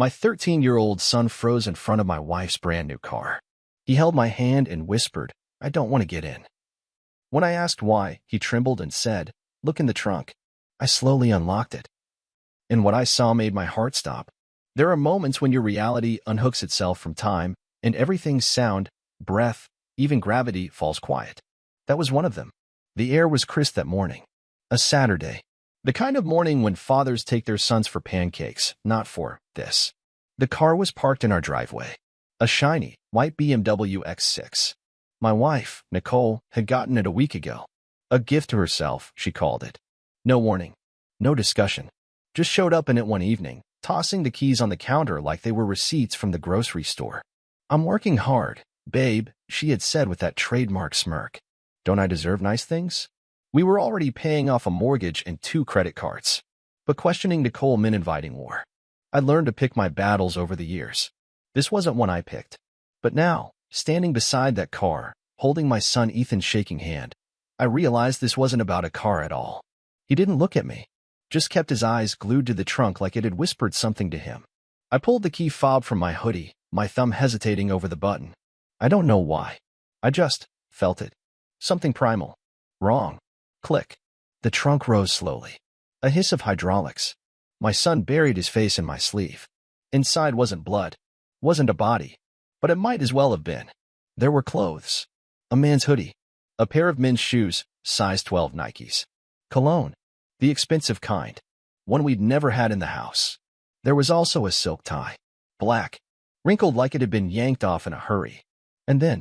My 13-year-old son froze in front of my wife's brand new car. He held my hand and whispered, "I don't want to get in." When I asked why, he trembled and said, "Look in the trunk." I slowly unlocked it, and what I saw made my heart stop. There are moments when your reality unhooks itself from time, and everything's sound, breath, even gravity falls quiet. That was one of them. The air was crisp that morning. A Saturday. The kind of morning when fathers take their sons for pancakes, not for this. The car was parked in our driveway. A shiny, white BMW X6. My wife, Nicole, had gotten it a week ago. A gift to herself, she called it. No warning. No discussion. Just showed up in it one evening, tossing the keys on the counter like they were receipts from the grocery store. "I'm working hard, babe," she had said with that trademark smirk. Don't I deserve nice things? We were already paying off a mortgage and 2 credit cards. But questioning Nicole meant inviting war. I'd learned to pick my battles over the years. This wasn't one I picked. But now, standing beside that car, holding my son Ethan's shaking hand, I realized this wasn't about a car at all. He didn't look at me, just kept his eyes glued to the trunk like it had whispered something to him. I pulled the key fob from my hoodie, my thumb hesitating over the button. I don't know why. I just felt it. Something primal. Wrong. Click. The trunk rose slowly. A hiss of hydraulics. My son buried his face in my sleeve. Inside wasn't blood. Wasn't a body. But it might as well have been. There were clothes. A man's hoodie. A pair of men's shoes, size 12 Nikes. Cologne. The expensive kind. One we'd never had in the house. There was also a silk tie. Black. Wrinkled like it had been yanked off in a hurry. And then,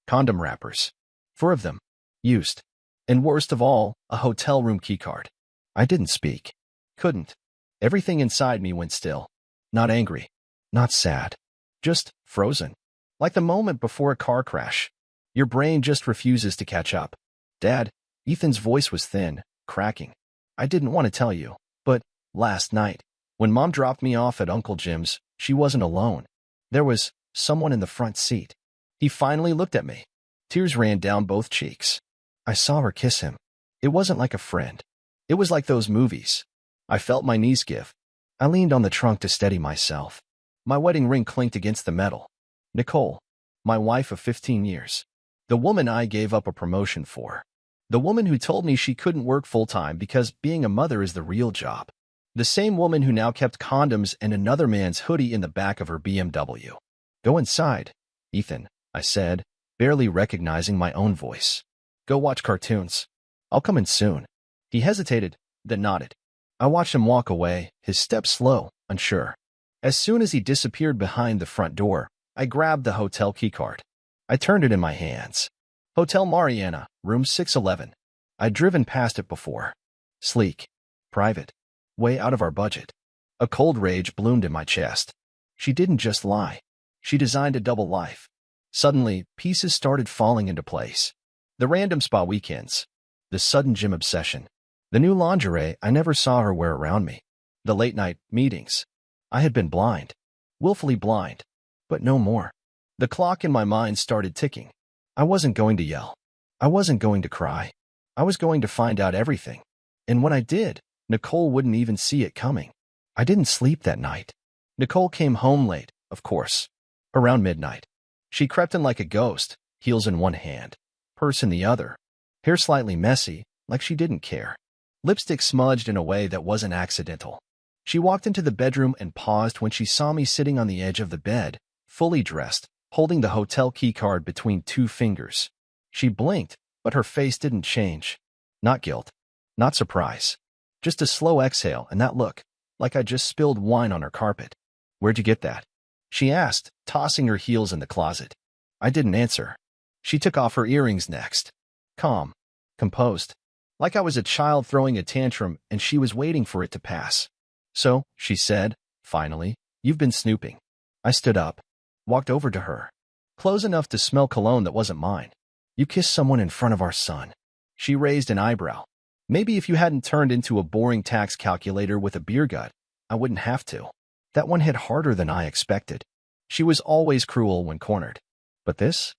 condom wrappers. 4 of them. Used. And worst of all, a hotel room keycard. I didn't speak. Couldn't. Everything inside me went still. Not angry. Not sad. Just frozen. Like the moment before a car crash. Your brain just refuses to catch up. "Dad," Ethan's voice was thin, cracking. "I didn't want to tell you, but last night, when Mom dropped me off at Uncle Jim's, she wasn't alone. There was someone in the front seat." He finally looked at me. Tears ran down both cheeks. I saw her kiss him. It wasn't like a friend. It was like those movies. I felt my knees give. I leaned on the trunk to steady myself. My wedding ring clinked against the metal. Nicole, my wife of 15 years. The woman I gave up a promotion for. The woman who told me she couldn't work full-time because being a mother is the real job. The same woman who now kept condoms and another man's hoodie in the back of her BMW. "Go inside, Ethan," I said, barely recognizing my own voice. "Go watch cartoons. I'll come in soon." He hesitated, then nodded. I watched him walk away, his steps slow, unsure. As soon as he disappeared behind the front door, I grabbed the hotel keycard. I turned it in my hands. Hotel Mariana, room 611. I'd driven past it before. Sleek. Private. Way out of our budget. A cold rage bloomed in my chest. She didn't just lie. She designed a double life. Suddenly, pieces started falling into place. The random spa weekends. The sudden gym obsession. The new lingerie I never saw her wear around me. The late-night meetings. I had been blind. Willfully blind. But no more. The clock in my mind started ticking. I wasn't going to yell. I wasn't going to cry. I was going to find out everything. And when I did, Nicole wouldn't even see it coming. I didn't sleep that night. Nicole came home late, of course. Around midnight. She crept in like a ghost, heels in one hand, purse in the other, hair slightly messy, like she didn't care. Lipstick smudged in a way that wasn't accidental. She walked into the bedroom and paused when she saw me sitting on the edge of the bed, fully dressed, holding the hotel keycard between 2 fingers. She blinked, but her face didn't change. Not guilt. Not surprise. Just a slow exhale and that look, like I just spilled wine on her carpet. "Where'd you get that?" she asked, tossing her heels in the closet. I didn't answer. She took off her earrings next. Calm. Composed. Like I was a child throwing a tantrum and she was waiting for it to pass. "So," she said, finally, "you've been snooping." I stood up. Walked over to her. Close enough to smell cologne that wasn't mine. "You kissed someone in front of our son." She raised an eyebrow. "Maybe if you hadn't turned into a boring tax calculator with a beer gut, I wouldn't have to." That one hit harder than I expected. She was always cruel when cornered. But this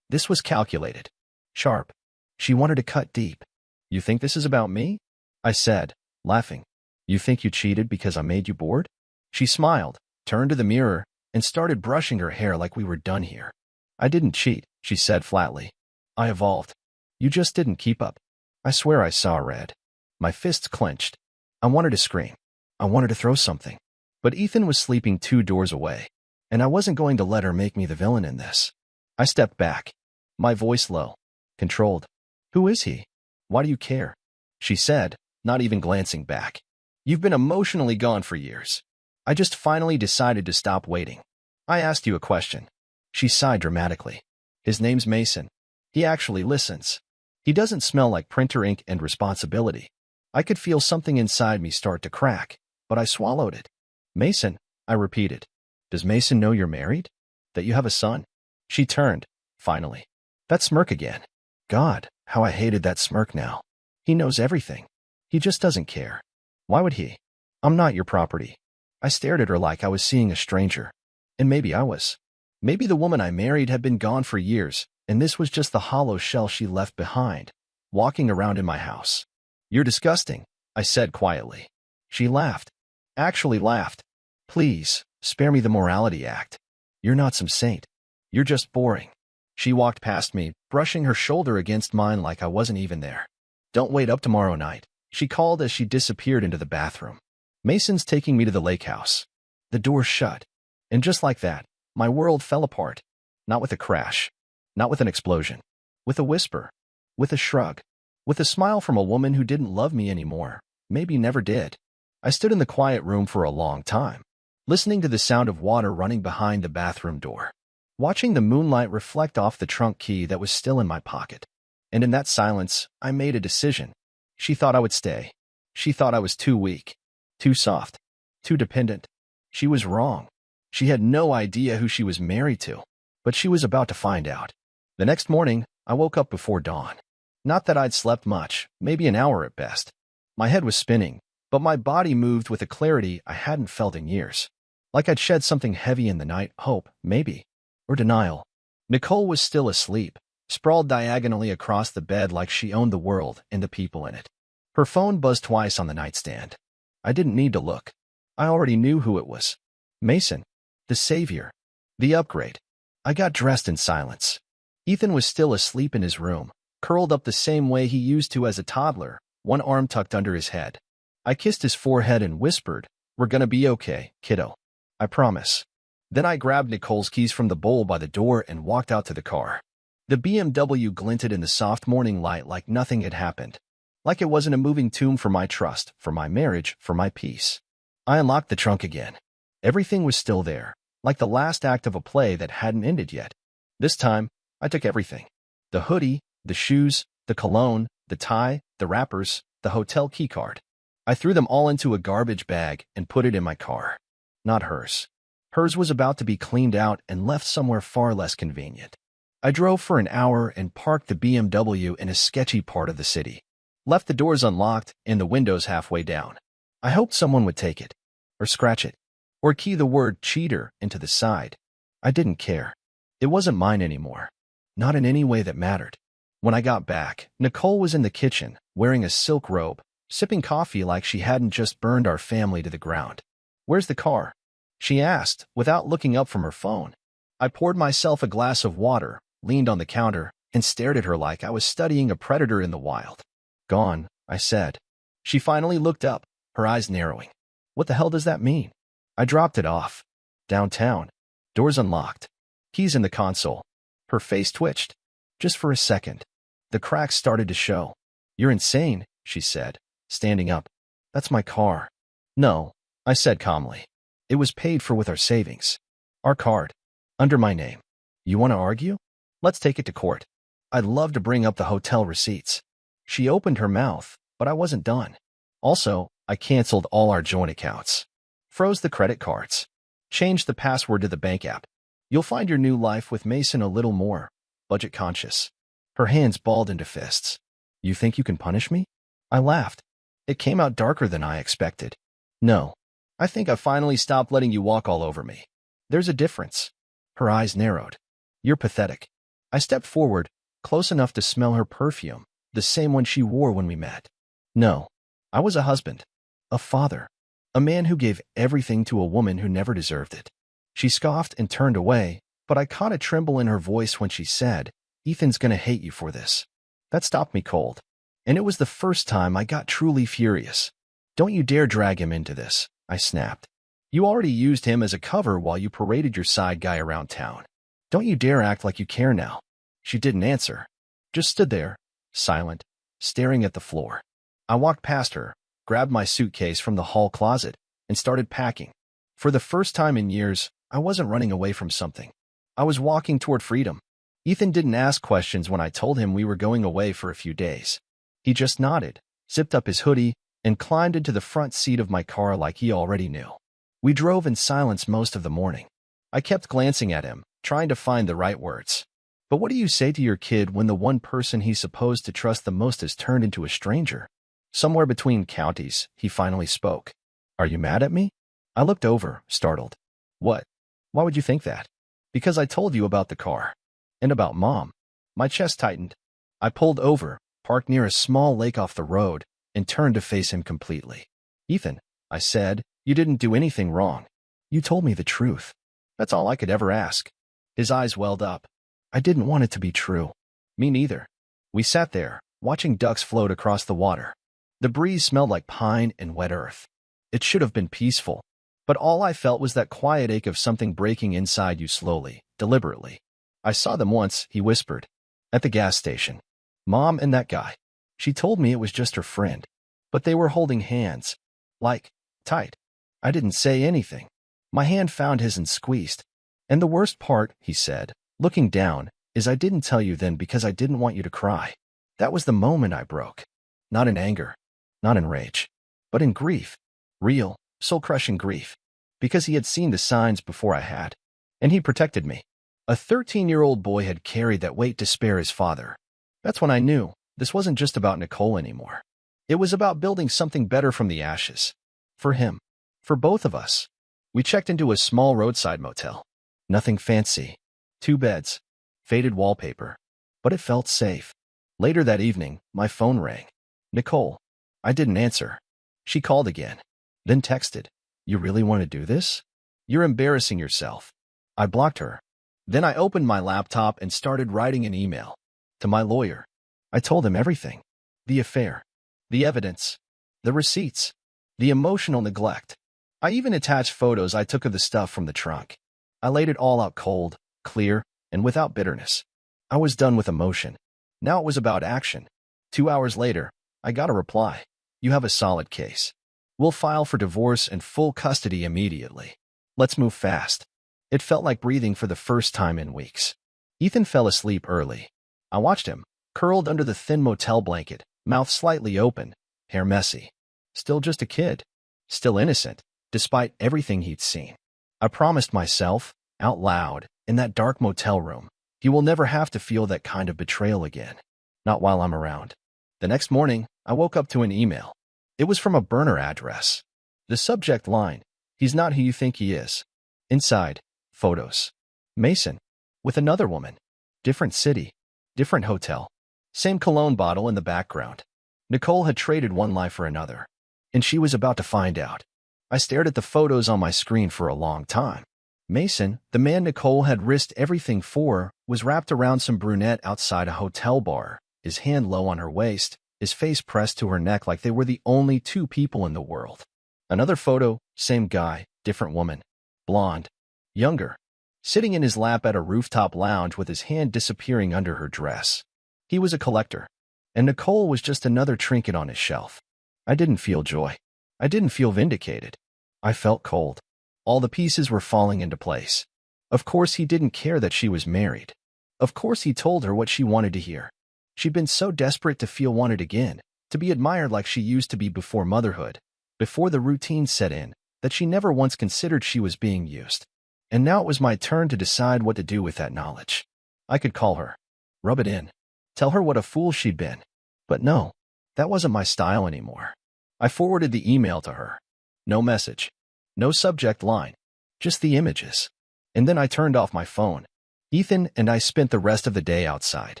was calculated. Sharp. She wanted to cut deep. "You think this is about me?" I said, laughing. "You think you cheated because I made you bored?" She smiled, turned to the mirror, and started brushing her hair like we were done here. I didn't cheat, she said flatly. I evolved. You just didn't keep up. I swear I saw red. My fists clenched. I wanted to scream. I wanted to throw something. But Ethan was sleeping 2 doors away, and I wasn't going to let her make me the villain in this. I stepped back, my voice low, controlled. Who is he? Why do you care? She said, not even glancing back. You've been emotionally gone for years. I just finally decided to stop waiting. I asked you a question. She sighed dramatically. His name's Mason. He actually listens. He doesn't smell like printer ink and responsibility. I could feel something inside me start to crack, but I swallowed it. Mason, I repeated. Does Mason know you're married? That you have a son? She turned, finally. That smirk again. God, how I hated that smirk now. He knows everything. He just doesn't care. Why would he? I'm not your property. I stared at her like I was seeing a stranger. And maybe I was. Maybe the woman I married had been gone for years, and this was just the hollow shell she left behind, walking around in my house. You're disgusting, I said quietly. She laughed. Actually laughed. Please, spare me the morality act. You're not some saint. You're just boring. She walked past me, brushing her shoulder against mine like I wasn't even there. Don't wait up tomorrow night, she called as she disappeared into the bathroom. Mason's taking me to the lake house. The door shut. And just like that, my world fell apart. Not with a crash. Not with an explosion. With a whisper. With a shrug. With a smile from a woman who didn't love me anymore. Maybe never did. I stood in the quiet room for a long time, listening to the sound of water running behind the bathroom door, watching the moonlight reflect off the trunk key that was still in my pocket. And in that silence, I made a decision. She thought I would stay. She thought I was too weak, too soft, too dependent. She was wrong. She had no idea who she was married to, but she was about to find out. The next morning, I woke up before dawn. Not that I'd slept much, maybe an hour at best. My head was spinning, but my body moved with a clarity I hadn't felt in years. Like I'd shed something heavy in the night, hope, maybe, or denial. Nicole was still asleep, sprawled diagonally across the bed like she owned the world and the people in it. Her phone buzzed twice on the nightstand. I didn't need to look. I already knew who it was. Mason. The savior. The upgrade. I got dressed in silence. Ethan was still asleep in his room, curled up the same way he used to as a toddler, one arm tucked under his head. I kissed his forehead and whispered, "We're gonna be okay, kiddo. I promise." Then I grabbed Nicole's keys from the bowl by the door and walked out to the car. The BMW glinted in the soft morning light like nothing had happened. Like it wasn't a moving tomb for my trust, for my marriage, for my peace. I unlocked the trunk again. Everything was still there, like the last act of a play that hadn't ended yet. This time, I took everything. The hoodie, the shoes, the cologne, the tie, the wrappers, the hotel keycard. I threw them all into a garbage bag and put it in my car. Not hers. Hers was about to be cleaned out and left somewhere far less convenient. I drove for an hour and parked the BMW in a sketchy part of the city. Left the doors unlocked and the windows halfway down. I hoped someone would take it, or scratch it, or key the word cheater into the side. I didn't care. It wasn't mine anymore. Not in any way that mattered. When I got back, Nicole was in the kitchen, wearing a silk robe, sipping coffee like she hadn't just burned our family to the ground. "Where's the car?" she asked, without looking up from her phone. I poured myself a glass of water, leaned on the counter, and stared at her like I was studying a predator in the wild. "Gone," I said. She finally looked up, her eyes narrowing. "What the hell does that mean?" I dropped it off. "Downtown. Doors unlocked. Keys in the console." Her face twitched. Just for a second. The cracks started to show. "You're insane," she said, standing up. "That's my car." "No," I said calmly. "It was paid for with our savings. Our card. Under my name. You want to argue? Let's take it to court. I'd love to bring up the hotel receipts." She opened her mouth, but I wasn't done. Also, I canceled all our joint accounts. Froze the credit cards. Changed the password to the bank app. You'll find your new life with Mason a little more budget conscious. Her hands balled into fists. "You think you can punish me?" I laughed. It came out darker than I expected. "No. I think I finally stopped letting you walk all over me. There's a difference." Her eyes narrowed. "You're pathetic." I stepped forward, close enough to smell her perfume, the same one she wore when we met. "No. I was a husband. A father. A man who gave everything to a woman who never deserved it. She scoffed and turned away, but I caught a tremble in her voice when she said, "Ethan's gonna hate you for this." That stopped me cold. And it was the first time I got truly furious. "Don't you dare drag him into this," I snapped. "You already used him as a cover while you paraded your side guy around town. Don't you dare act like you care now." She didn't answer, just stood there, silent, staring at the floor. I walked past her, grabbed my suitcase from the hall closet, and started packing. For the first time in years, I wasn't running away from something. I was walking toward freedom. Ethan didn't ask questions when I told him we were going away for a few days. He just nodded, zipped up his hoodie, and climbed into the front seat of my car like he already knew. We drove in silence most of the morning. I kept glancing at him, trying to find the right words. But what do you say to your kid when the one person he's supposed to trust the most has turned into a stranger? Somewhere between counties, he finally spoke. "Are you mad at me?" I looked over, startled. "What? Why would you think that?" "Because I told you about the car. And about Mom." My chest tightened. I pulled over, parked near a small lake off the road, and turned to face him completely. "Ethan," I said, "you didn't do anything wrong. You told me the truth. That's all I could ever ask." His eyes welled up. "I didn't want it to be true." "Me neither." We sat there, watching ducks float across the water. The breeze smelled like pine and wet earth. It should have been peaceful, but all I felt was that quiet ache of something breaking inside you slowly, deliberately. "I saw them once," he whispered. "At the gas station. Mom and that guy. She told me it was just her friend. But they were holding hands. Like, tight." I didn't say anything. My hand found his and squeezed. "And the worst part," he said, looking down, "is I didn't tell you then because I didn't want you to cry." That was the moment I broke. Not in anger, not in rage, but in grief. Real, soul-crushing grief. Because he had seen the signs before I had. And he protected me. A 13-year-old boy had carried that weight to spare his father. That's when I knew this wasn't just about Nicole anymore. It was about building something better from the ashes. For him. For both of us. We checked into a small roadside motel. Nothing fancy. 2 beds. Faded wallpaper. But it felt safe. Later that evening, my phone rang. "Nicole." I didn't answer. She called again. Then texted. "You really want to do this? You're embarrassing yourself." I blocked her. Then I opened my laptop and started writing an email. To my lawyer. I told him everything. The affair. The evidence. The receipts. The emotional neglect. I even attached photos I took of the stuff from the trunk. I laid it all out cold, clear, and without bitterness. I was done with emotion. Now it was about action. 2 hours later, I got a reply. "You have a solid case. We'll file for divorce and full custody immediately. Let's move fast." It felt like breathing for the first time in weeks. Ethan fell asleep early. I watched him, curled under the thin motel blanket, mouth slightly open, hair messy. Still just a kid. Still innocent, despite everything he'd seen. I promised myself, out loud, in that dark motel room, he will never have to feel that kind of betrayal again. Not while I'm around. The next morning, I woke up to an email. It was from a burner address. The subject line, "He's not who you think he is." Inside, photos. Mason. With another woman. Different city. Different hotel. Same cologne bottle in the background. Nicole had traded one life for another. And she was about to find out. I stared at the photos on my screen for a long time. Mason, the man Nicole had risked everything for, was wrapped around some brunette outside a hotel bar, his hand low on her waist, his face pressed to her neck like they were the only 2 people in the world. Another photo, same guy, different woman. Blonde. Younger. Sitting in his lap at a rooftop lounge with his hand disappearing under her dress. He was a collector. And Nicole was just another trinket on his shelf. I didn't feel joy. I didn't feel vindicated. I felt cold. All the pieces were falling into place. Of course he didn't care that she was married. Of course he told her what she wanted to hear. She'd been so desperate to feel wanted again, to be admired like she used to be before motherhood, before the routine set in, that she never once considered she was being used. And now it was my turn to decide what to do with that knowledge. I could call her. Rub it in. Tell her what a fool she'd been. But no, that wasn't my style anymore. I forwarded the email to her. No message. No subject line. Just the images. And then I turned off my phone. Ethan and I spent the rest of the day outside.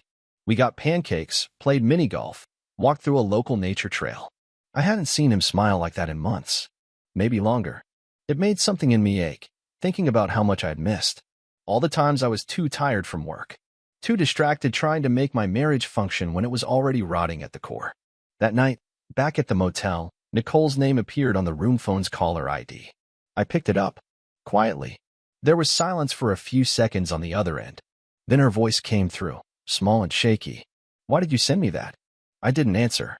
We got pancakes, played mini-golf, walked through a local nature trail. I hadn't seen him smile like that in months. maybe longer. It made something in me ache, thinking about how much I'd missed. All the times I was too tired from work, too distracted trying to make my marriage function when it was already rotting at the core. That night, back at the motel, Nicole's name appeared on the room phone's caller ID. I picked it up. Quietly. There was silence for a few seconds on the other end. Then her voice came through, small and shaky. Why did you send me that? I didn't answer.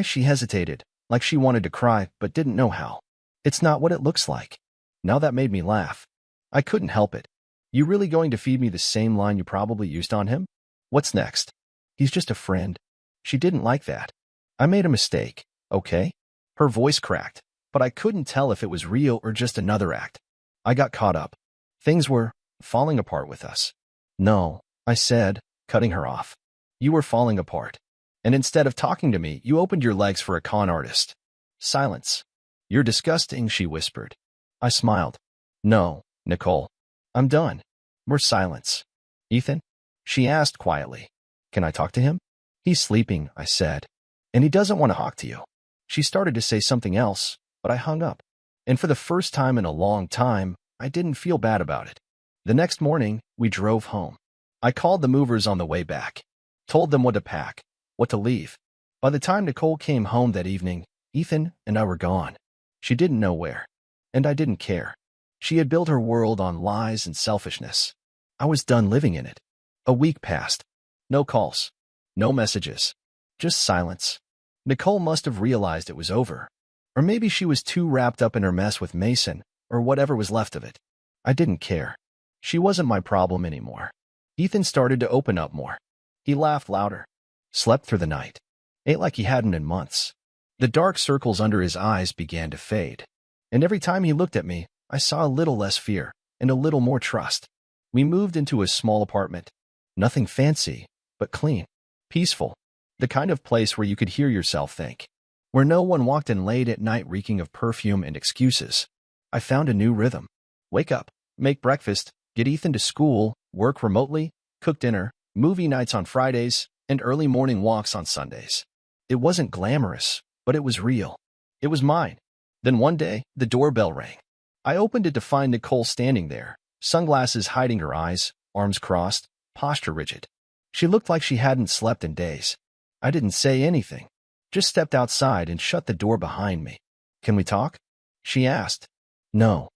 She hesitated, like she wanted to cry, but didn't know how. It's not what it looks like. Now that made me laugh. I couldn't help it. You really going to feed me the same line you probably used on him? What's next? He's just a friend. She didn't like that. I made a mistake, okay? Her voice cracked, but I couldn't tell if it was real or just another act. I got caught up. Things were falling apart with us. No, I said, cutting her off. You were falling apart. And instead of talking to me, you opened your legs for a con artist. Silence. You're disgusting, she whispered. I smiled. No, Nicole. I'm done. We're silence. Ethan? She asked quietly. Can I talk to him? He's sleeping, I said. And he doesn't want to talk to you. She started to say something else, but I hung up. And for the first time in a long time, I didn't feel bad about it. The next morning, we drove home. I called the movers on the way back, told them what to pack, what to leave. By the time Nicole came home that evening, Ethan and I were gone. She didn't know where, and I didn't care. She had built her world on lies and selfishness. I was done living in it. A week passed. No calls, no messages, just silence. Nicole must have realized it was over. Or maybe she was too wrapped up in her mess with Mason, or whatever was left of it. I didn't care. She wasn't my problem anymore. Ethan started to open up more. He laughed louder, slept through the night, ate like he hadn't in months. The dark circles under his eyes began to fade. And every time he looked at me, I saw a little less fear and a little more trust. We moved into a small apartment. Nothing fancy, but clean, peaceful. The kind of place where you could hear yourself think. Where no one walked in late at night reeking of perfume and excuses. I found a new rhythm. Wake up, make breakfast, get Ethan to school, work remotely, cook dinner, movie nights on Fridays, and early morning walks on Sundays. It wasn't glamorous, but it was real. It was mine. Then one day, the doorbell rang. I opened it to find Nicole standing there, sunglasses hiding her eyes, arms crossed, posture rigid. She looked like she hadn't slept in days. I didn't say anything, just stepped outside and shut the door behind me. Can we talk? She asked. No.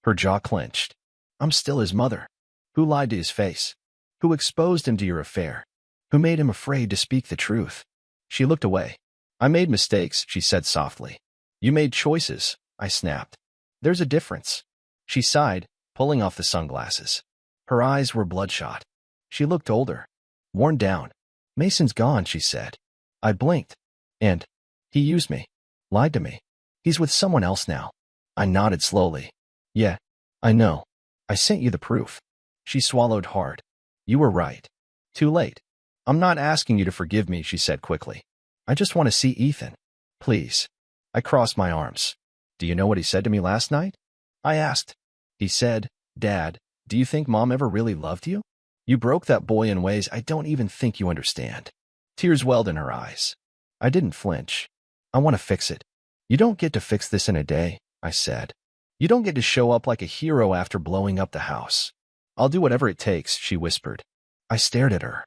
Her jaw clenched. I'm still his mother. Who lied to his face? Who exposed him to your affair? Who made him afraid to speak the truth? She looked away. I made mistakes, she said softly. You made choices, I snapped. There's a difference. She sighed, pulling off the sunglasses. Her eyes were bloodshot. She looked older, worn down. Mason's gone, she said. I blinked. And he used me, lied to me. He's with someone else now. I nodded slowly. Yeah, I know. I sent you the proof. She swallowed hard. You were right. Too late. I'm not asking you to forgive me, she said quickly. I just want to see Ethan. Please. I crossed my arms. Do you know what he said to me last night? I asked. He said, Dad, do you think Mom ever really loved you? You broke that boy in ways I don't even think you understand. Tears welled in her eyes. I didn't flinch. I want to fix it. You don't get to fix this in a day, I said. You don't get to show up like a hero after blowing up the house. I'll do whatever it takes, she whispered. I stared at her.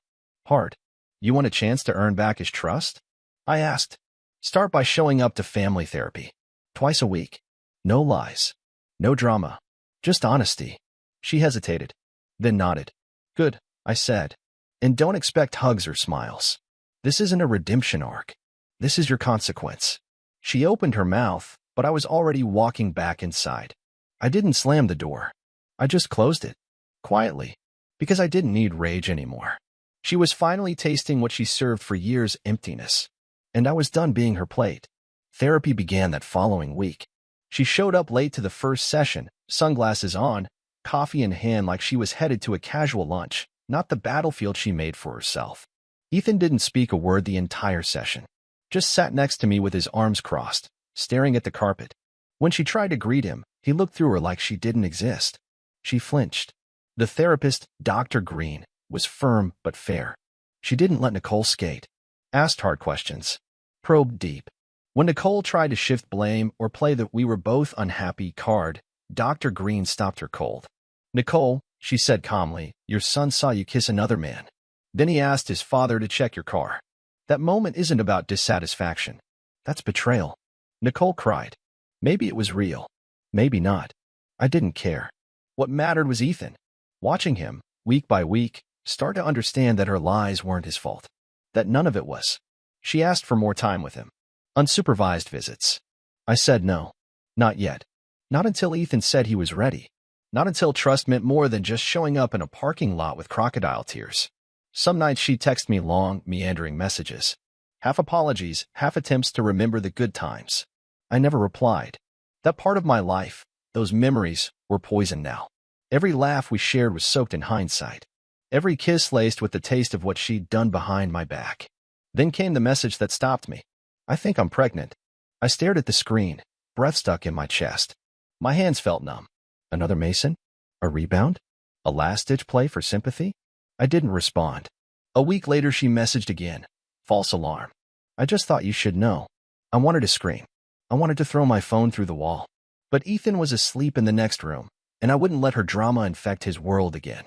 Hard. You want a chance to earn back his trust? I asked. Start by showing up to family therapy. Twice a week. No lies. No drama. Just honesty. She hesitated, then nodded. Good, I said. And don't expect hugs or smiles. This isn't a redemption arc. This is your consequence. She opened her mouth, but I was already walking back inside. I didn't slam the door. I just closed it. Quietly. Because I didn't need rage anymore. She was finally tasting what she served for years' emptiness. And I was done being her plate. Therapy began that following week. She showed up late to the first session, sunglasses on, coffee in hand like she was headed to a casual lunch, not the battlefield she made for herself. Ethan didn't speak a word the entire session. Just sat next to me with his arms crossed, staring at the carpet. When she tried to greet him, he looked through her like she didn't exist. She flinched. The therapist, Dr. Green, was firm but fair. She didn't let Nicole skate. Asked hard questions. Probed deep. When Nicole tried to shift blame or play the "we were both unhappy" card, Dr. Green stopped her cold. "Nicole," she said calmly, "your son saw you kiss another man. Then he asked his father to check your car. That moment isn't about dissatisfaction. That's betrayal." Nicole cried. Maybe it was real. Maybe not. I didn't care. What mattered was Ethan. Watching him, week by week, start to understand that her lies weren't his fault. That none of it was. She asked for more time with him. Unsupervised visits. I said no. Not yet. Not until Ethan said he was ready. Not until trust meant more than just showing up in a parking lot with crocodile tears. Some nights she'd text me long, meandering messages. Half apologies, half attempts to remember the good times. I never replied. That part of my life, those memories, were poisoned now. Every laugh we shared was soaked in hindsight. Every kiss laced with the taste of what she'd done behind my back. Then came the message that stopped me. "I think I'm pregnant." I stared at the screen, breath stuck in my chest. My hands felt numb. Another Mason? A rebound? A last-ditch play for sympathy? I didn't respond. A week later she messaged again. False alarm. "I just thought you should know." I wanted to scream. I wanted to throw my phone through the wall. But Ethan was asleep in the next room, and I wouldn't let her drama infect his world again.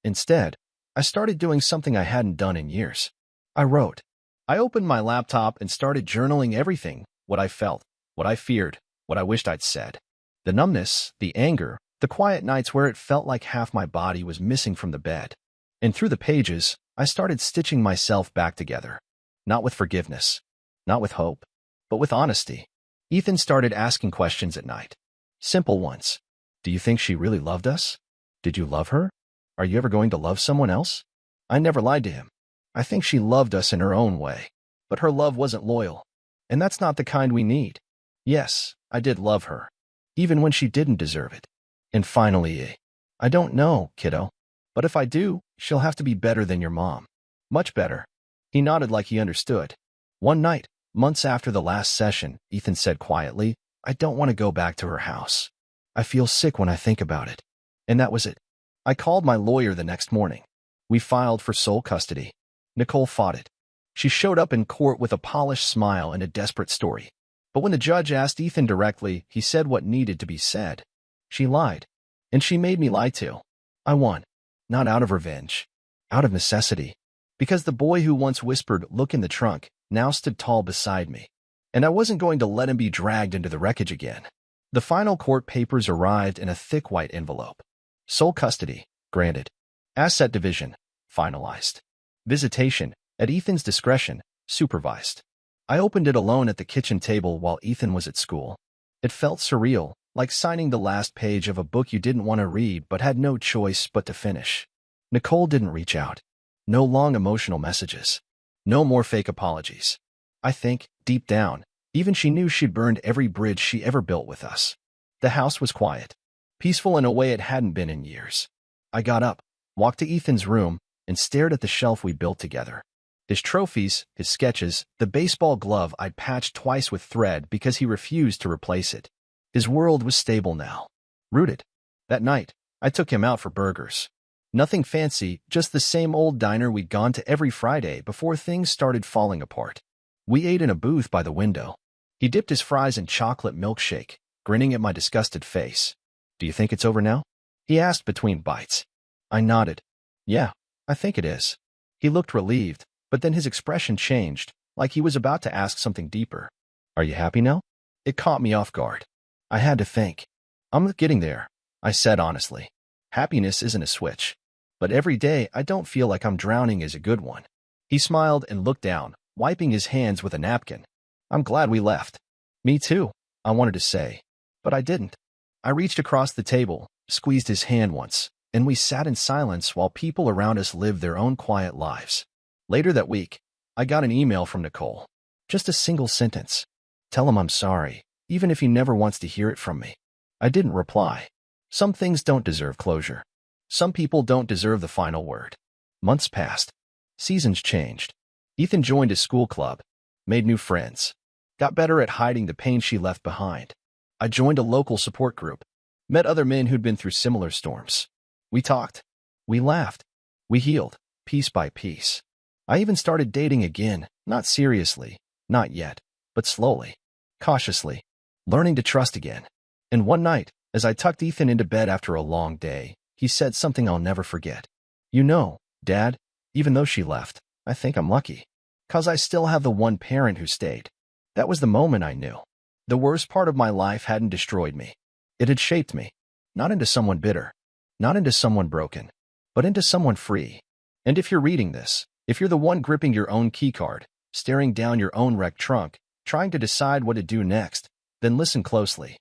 Instead, I started doing something I hadn't done in years. I wrote. I opened my laptop and started journaling everything, what I felt, what I feared, what I wished I'd said. The numbness, the anger, the quiet nights where it felt like half my body was missing from the bed. And through the pages, I started stitching myself back together. Not with forgiveness, not with hope, but with honesty. Ethan started asking questions at night. Simple ones. Do you think she really loved us? Did you love her? Are you ever going to love someone else? I never lied to him. I think she loved us in her own way, but her love wasn't loyal. And that's not the kind we need. Yes, I did love her, even when she didn't deserve it. And finally, I don't know, kiddo. But if I do, she'll have to be better than your mom. Much better. He nodded like he understood. One night, months after the last session, Ethan said quietly, "I don't want to go back to her house. I feel sick when I think about it." And that was it. I called my lawyer the next morning. We filed for sole custody. Nicole fought it. She showed up in court with a polished smile and a desperate story. But when the judge asked Ethan directly, he said what needed to be said. She lied. And she made me lie too. I won. Not out of revenge. Out of necessity. Because the boy who once whispered, "Look in the trunk," now stood tall beside me. And I wasn't going to let him be dragged into the wreckage again. The final court papers arrived in a thick white envelope. Sole custody, granted. Asset division, finalized. Visitation, at Ethan's discretion, supervised. I opened it alone at the kitchen table while Ethan was at school. It felt surreal, like signing the last page of a book you didn't want to read but had no choice but to finish. Nicole didn't reach out. No long emotional messages. No more fake apologies. I think, deep down, even she knew she'd burned every bridge she ever built with us. The house was quiet. Peaceful in a way it hadn't been in years. I got up, walked to Ethan's room, and stared at the shelf we built together. His trophies, his sketches, the baseball glove I'd patched twice with thread because he refused to replace it. His world was stable now. Rooted. That night, I took him out for burgers. Nothing fancy, just the same old diner we'd gone to every Friday before things started falling apart. We ate in a booth by the window. He dipped his fries in chocolate milkshake, grinning at my disgusted face. "Do you think it's over now?" he asked between bites. I nodded. "Yeah, I think it is." He looked relieved, but then his expression changed, like he was about to ask something deeper. "Are you happy now?" It caught me off guard. I had to think. "I'm getting there," I said honestly. "Happiness isn't a switch. But every day I don't feel like I'm drowning is a good one." He smiled and looked down, wiping his hands with a napkin. "I'm glad we left." "Me too," I wanted to say, but I didn't. I reached across the table, squeezed his hand once, and we sat in silence while people around us lived their own quiet lives. Later that week, I got an email from Nicole. Just a single sentence. "Tell him I'm sorry, even if he never wants to hear it from me." I didn't reply. Some things don't deserve closure. Some people don't deserve the final word. Months passed. Seasons changed. Ethan joined his school club, made new friends, got better at hiding the pain she left behind. I joined a local support group, met other men who'd been through similar storms. We talked. We laughed. We healed, piece by piece. I even started dating again, not seriously, not yet, but slowly. cautiously, learning to trust again. And one night, as I tucked Ethan into bed after a long day, he said something I'll never forget. You know, Dad, even though she left, I think I'm lucky. 'Cause I still have the one parent who stayed. That was the moment I knew. The worst part of my life hadn't destroyed me. It had shaped me. Not into someone bitter, not into someone broken, but into someone free. And if you're reading this, if you're the one gripping your own keycard, staring down your own wrecked trunk, trying to decide what to do next, then listen closely.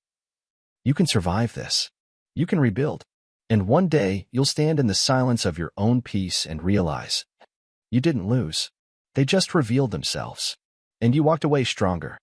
You can survive this. You can rebuild. And one day, you'll stand in the silence of your own peace and realize you didn't lose. They just revealed themselves. And you walked away stronger.